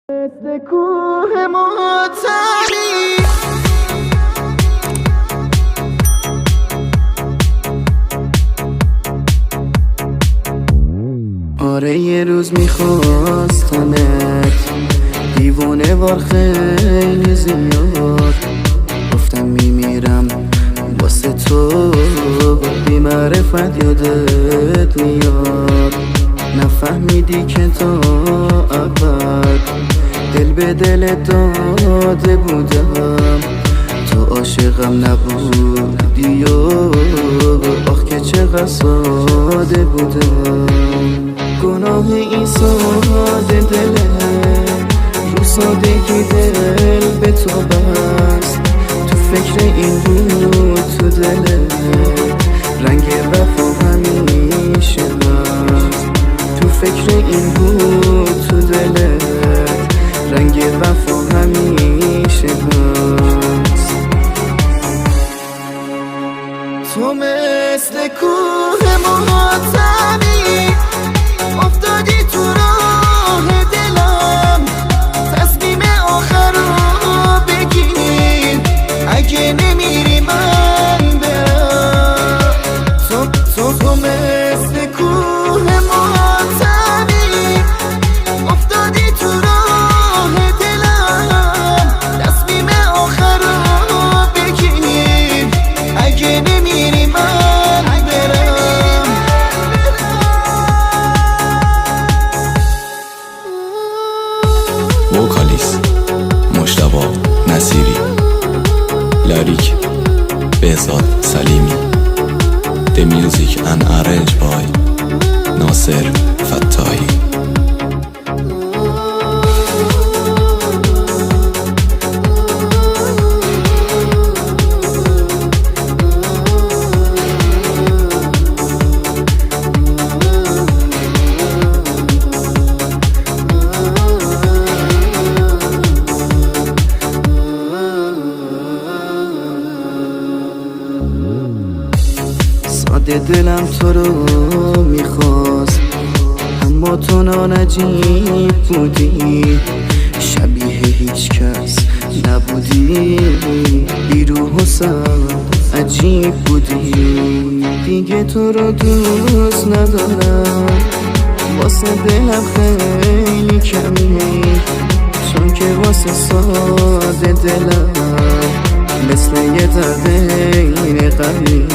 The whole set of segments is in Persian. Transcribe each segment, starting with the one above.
مثل کوه معطلی آره یه روز میخواستمت دیوونه وار خیلی زیاد گفتم میمیرم واسه تو بی معرفت یادت میاد نفهمیدی که تا ابد دل به دل داده بودم تو عاشقم نبودی و آخ که چقدر ساده بودم گناه این ساده دله رو سادگی دل به تو بست تو فکر این بود تو دله رنگ وفا همیشه هست تو فکر این بود تو دله رنگ وفا همیشه هست تو مثل کوه معطلی افتادی تو راه دلم تصمیم آخر رو بگیر اگه نمیری من برم تو مثل کوه معطلی افتادی تو راه دلم تصمیم آخر رو بگیر اگه نمیری من برم وکالیست مجتبی نصیری، لاریک بهزاد سلیمی، The music and arranged by ناصر فتاحی. ساده دلم تو رو میخواست اما تو ناجیب بودی شبیه هیچ کس نبودی بی روح و سر عجیب بودی دیگه تو رو دوست ندارم واسه دلم خیلی کمی چون که واسه ساده دلم مثل یه درد این غمی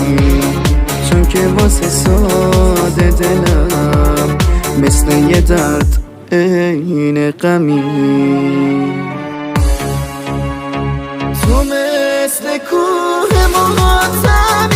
چون که واسه ساده دلم مثل یه درد این غمی تو مثل کوه معطلی